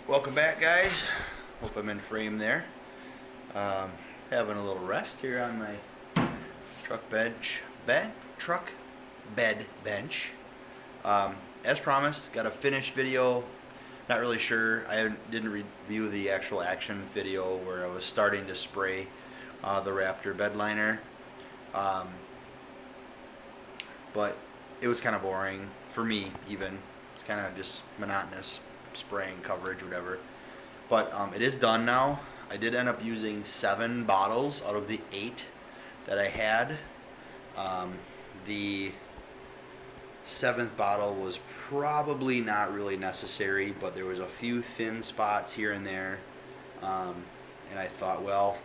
Welcome back, guys. Hope I'm in frame there. Having a little rest here on my truck bed bench. As promised, got a finished video. Not really sure. I didn't review the actual action video where I was starting to spray the Raptor bedliner. But it was kind of boring for me, even. It's kind of just monotonous spraying coverage, whatever. But it is done now. I did end up using 7 bottles out of the 8 that I had. The 7th bottle was probably not really necessary, but there was a few thin spots here and there, and I thought, well,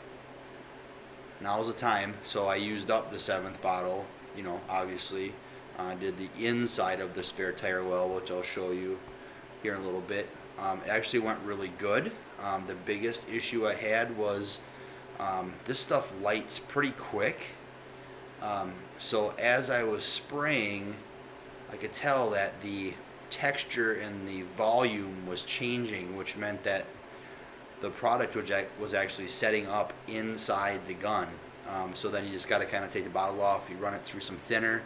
now's the time. So I used up the 7th bottle, obviously. Did the inside of the spare tire well, which I'll show you here in a little bit. It actually went really good. The biggest issue I had was this stuff lights pretty quick. So as I was spraying, I could tell that the texture and the volume was changing, which meant that the product was actually setting up inside the gun. So then you just got to kind of take the bottle off, you run it through some thinner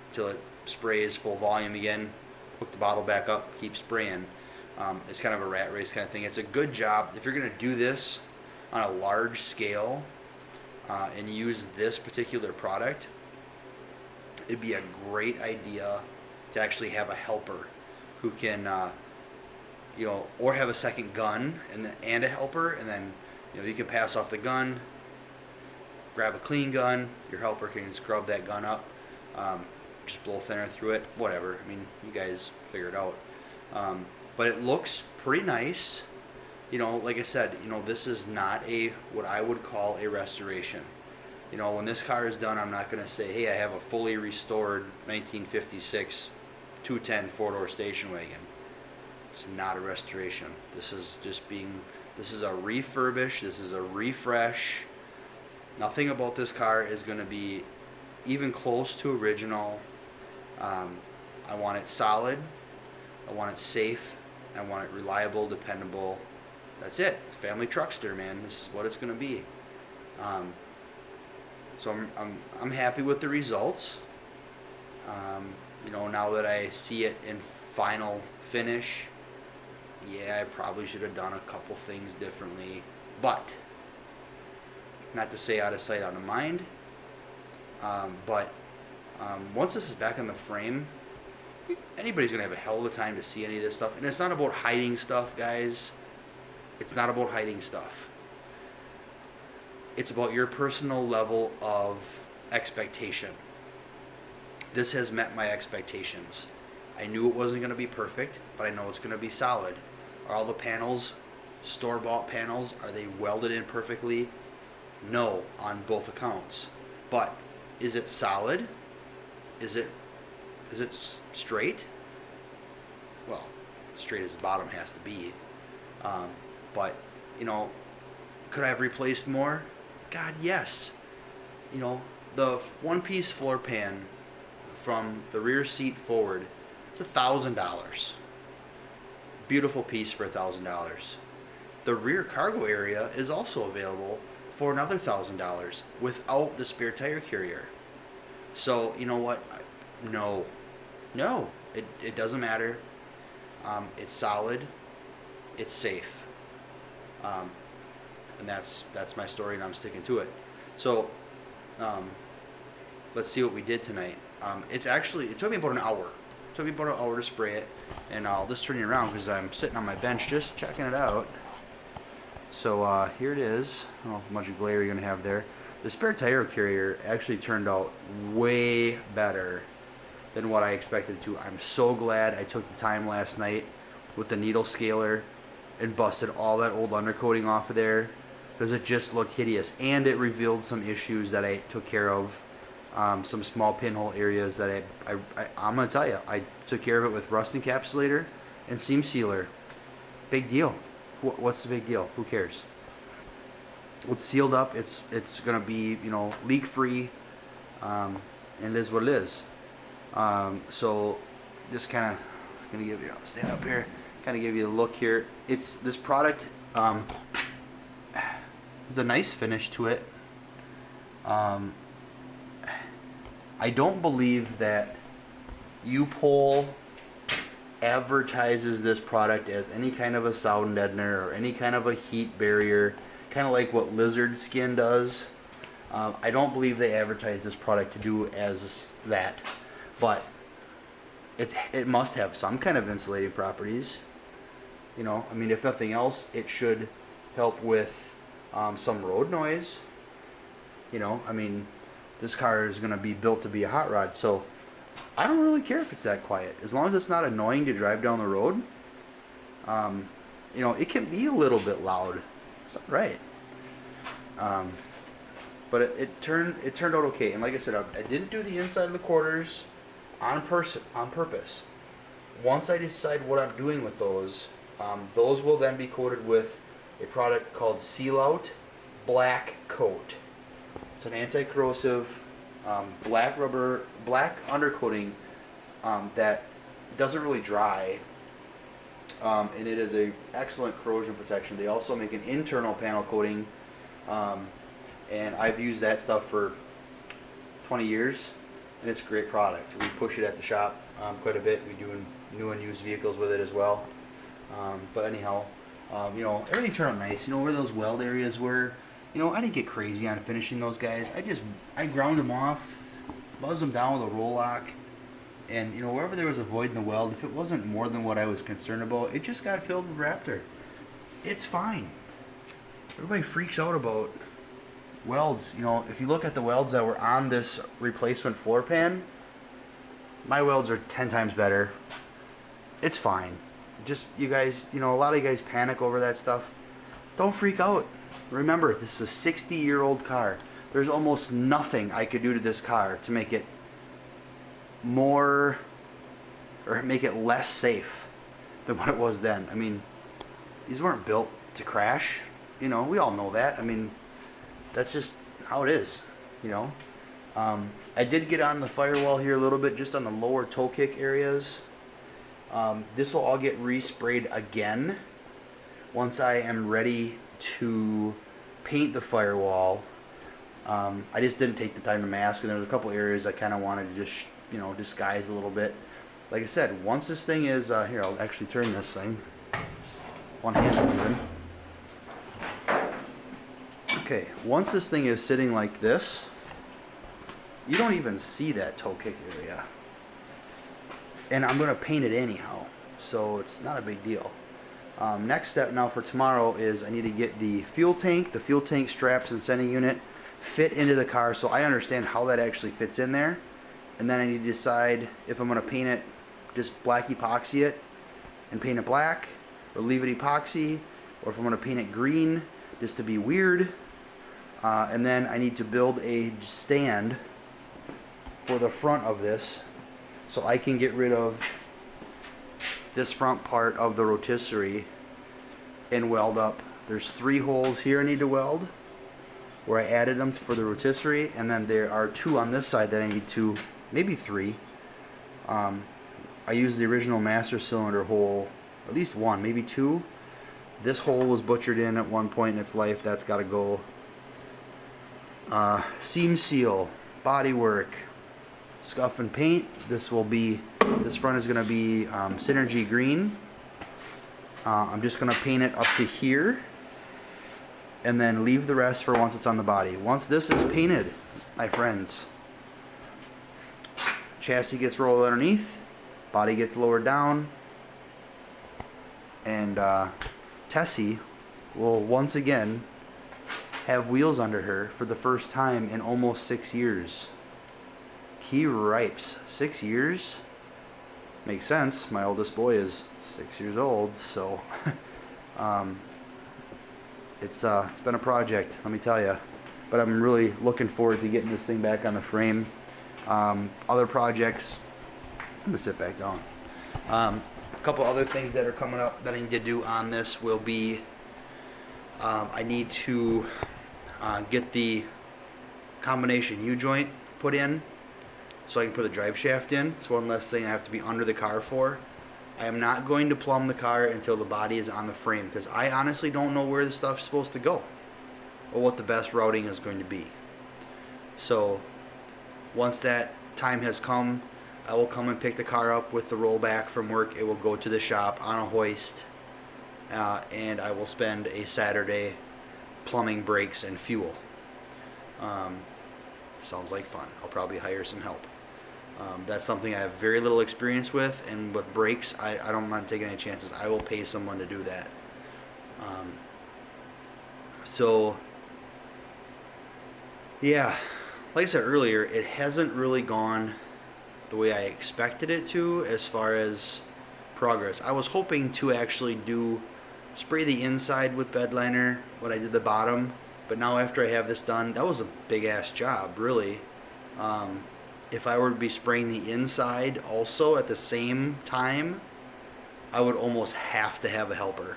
until it sprays full volume again, hook the bottle back up, keep spraying. It's kind of a rat race kind of thing. It's a good job if you're going to do this on a large scale and use this particular product. It'd be a great idea to actually have a helper who can, or have a second gun and a helper, and then you can pass off the gun, grab a clean gun, your helper can scrub that gun up, just blow thinner through it, whatever. I mean, you guys figure it out. But it looks pretty nice. Like I said, this is not what I would call a restoration. When this car is done, I'm not going to say, hey, I have a fully restored 1956 210 four-door station wagon. It's not a restoration. This is a refurbish, this is a refresh. Nothing about this car is going to be even close to original. I want it solid, I want it safe, I want it reliable, dependable. That's it. Family truckster, man. This is what it's going to be. So I'm happy with the results. Now that I see it in final finish, yeah, I probably should have done a couple things differently, but not to say out of sight, out of mind. But once this is back on the frame, anybody's gonna have a hell of a time to see any of this stuff. And it's not about hiding stuff, guys. It's not about hiding stuff. It's about your personal level of expectation. This has met my expectations. I knew it wasn't going to be perfect, but I know it's going to be solid. Are all the panels store-bought panels? Are they welded in perfectly? No, on both accounts. But is it solid? Is it straight? Well, straight as the bottom has to be. But could I have replaced more? God, yes. The one-piece floor pan from the rear seat forward, it's $1,000. Beautiful piece for $1,000. The rear cargo area is also available for another $1,000 without the spare tire carrier. So you know what? No, it doesn't matter. It's solid, it's safe, and that's my story, and I'm sticking to it. So let's see what we did tonight. It took me about an hour. It took me about an hour to spray it, and I'll just turn you around because I'm sitting on my bench just checking it out. So here it is. I don't know how much glare you're gonna have there. The spare tire carrier actually turned out way better than what I expected to. I'm so glad I took the time last night with the needle scaler and busted all that old undercoating off of there, because it just looked hideous, and it revealed some issues that I took care of, some small pinhole areas that I'm gonna tell you, I took care of it with rust encapsulator and seam sealer. Big deal. What's the big deal? Who cares? It's sealed up. It's gonna be leak free, and it is what it is. So just kind of gonna stand up here. kind of give you a look here. It's this product. There's a nice finish to it. I don't believe that U-Pole advertises this product as any kind of a sound deadener or any kind of a heat barrier, kind of like what Lizard Skin does. I don't believe they advertise this product to do as that, but it must have some kind of insulating properties. You know, I mean, if nothing else, it should help with some road noise. You know, I mean, this car is going to be built to be a hot rod, so I don't really care if it's that quiet. As long as it's not annoying to drive down the road. You know, it can be a little bit loud. It's not right. But it turned out okay. And like I said, I didn't do the inside of the quarters on purpose. Once I decide what I'm doing with those will then be coated with a product called Seal Out Black Coat. It's an anti-corrosive black undercoating that doesn't really dry, and it is a excellent corrosion protection. They also make an internal panel coating, and I've used that stuff for 20 years, and it's a great product. We push it at the shop quite a bit. We do new and used vehicles with it as well. But anyhow, you know, everything turned out nice. You know, where those weld areas were, you know, I didn't get crazy on finishing those guys. I ground them off, buzzed them down with a roll lock, and you know, wherever there was a void in the weld, if it wasn't more than what I was concerned about, it just got filled with Raptor. It's fine. Everybody freaks out about welds. You know, if you look at the welds that were on this replacement floor pan, my welds are 10 times better. It's fine. Just, you guys, you know, a lot of you guys panic over that stuff. Don't freak out. Remember, this is a 60-year-old car. There's almost nothing I could do to this car to make it more, or make it less safe than what it was then. I mean, these weren't built to crash. You know, we all know that. I mean, that's just how it is, you know. I did get on the firewall here a little bit, just on the lower toe kick areas. This will all get resprayed again once I am ready to paint the firewall. I just didn't take the time to mask, and there was a couple areas I kind of wanted to just, you know, disguise a little bit. Like I said, once this thing is here, I'll actually turn this thing. One hand moving. Okay, once this thing is sitting like this, you don't even see that toe kick area. And I'm going to paint it anyhow, so it's not a big deal. Next step now for tomorrow is I need to get the fuel tank straps and sending unit fit into the car so I understand how that actually fits in there. And then I need to decide if I'm going to paint it, just black epoxy it and paint it black, or leave it epoxy, or if I'm going to paint it green just to be weird. And then I need to build a stand for the front of this so I can get rid of this front part of the rotisserie and weld up. There's 3 holes here I need to weld where I added them for the rotisserie, and then there are 2 on this side that I need to, maybe 3. I used the original master cylinder hole, at least 1, maybe 2. This hole was butchered in at one point in its life. That's got to go. Seam seal, body work, scuff and paint. This front is going to be Synergy green. I'm just going to paint it up to here and then leave the rest for once it's on the body. Once this is painted, my friends, chassis gets rolled underneath, body gets lowered down, and Tessie will once again have wheels under her for the first time in almost 6 years. Key ripes. 6 years? Makes sense. My oldest boy is 6 years old, so it's been a project, let me tell you. But I'm really looking forward to getting this thing back on the frame. Other projects. I'm gonna sit back down. A couple other things that are coming up that I need to do on this will be I need to get the combination U-joint put in so I can put the drive shaft in. It's one less thing I have to be under the car for. I am not going to plumb the car until the body is on the frame, because I honestly don't know where the stuff's supposed to go or what the best routing is going to be. So once that time has come, I will come and pick the car up with the rollback from work. It will go to the shop on a hoist, and I will spend a Saturday plumbing brakes and fuel. Sounds like fun. I'll probably hire some help. That's something I have very little experience with, and with brakes, I don't mind taking any chances. I will pay someone to do that. So, yeah, like I said earlier, it hasn't really gone the way I expected it to as far as progress. I was hoping to actually spray the inside with bedliner when I did the bottom, but now after I have this done, that was a big ass job, really. If I were to be spraying the inside also at the same time, I would almost have to have a helper.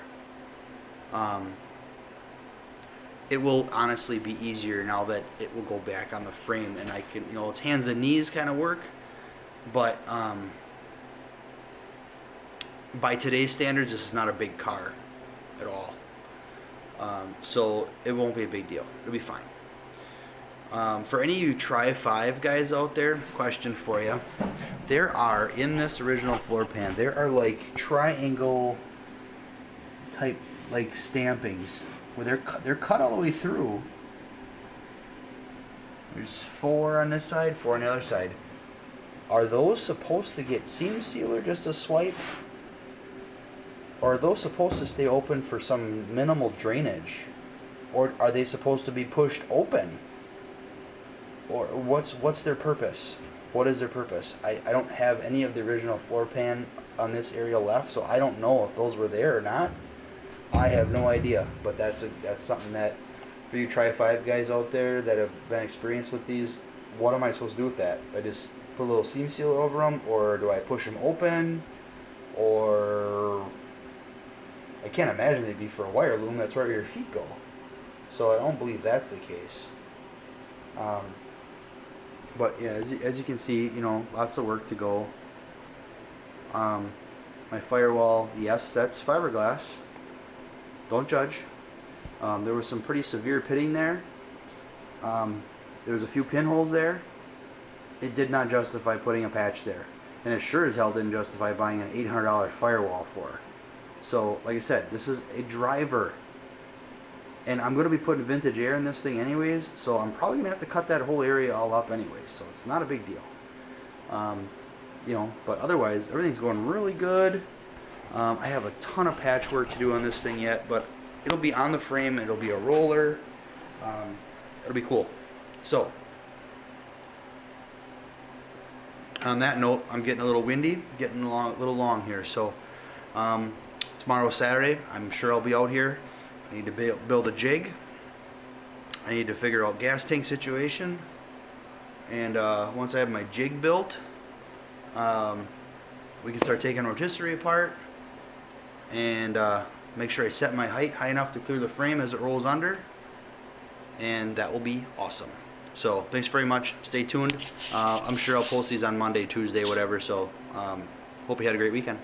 It will honestly be easier now that it will go back on the frame, and I can, it's hands and knees kind of work, but by today's standards, this is not a big car at all. So it won't be a big deal. It'll be fine. For any of you Tri-5 guys out there, question for you. There are, in this original floor pan, there are like triangle type like stampings where they're cut all the way through. There's 4 on this side, 4 on the other side. Are those supposed to get seam sealer just a swipe? Or are those supposed to stay open for some minimal drainage? Or are they supposed to be pushed open? Or what's their purpose? What is their purpose? I don't have any of the original floor pan on this area left, so I don't know if those were there or not. I have no idea, but that's something that, for you Tri-5 guys out there that have been experienced with these, what am I supposed to do with that? I just put a little seam sealer over them, or do I push them open? Or I can't imagine they'd be for a wire loom. That's where your feet go. So I don't believe that's the case. But yeah, as you can see, lots of work to go. My firewall, yes, that's fiberglass. Don't judge. There was some pretty severe pitting there. There was a few pinholes there. It did not justify putting a patch there. And it sure as hell didn't justify buying an $800 firewall for. So, like I said, this is a driver. And I'm going to be putting vintage air in this thing anyways, so I'm probably going to have to cut that whole area all up anyways, so it's not a big deal. But otherwise, everything's going really good. I have a ton of patchwork to do on this thing yet, but it'll be on the frame, it'll be a roller, it'll be cool. So, on that note, I'm getting a little windy, getting a little long here, so tomorrow's Saturday, I'm sure I'll be out here. I need to build a jig. I need to figure out gas tank situation, and once I have my jig built, we can start taking rotisserie apart and make sure I set my height high enough to clear the frame as it rolls under, and that will be awesome. So thanks very much. Stay tuned. I'm sure I'll post these on Monday, Tuesday, whatever. So hope you had a great weekend.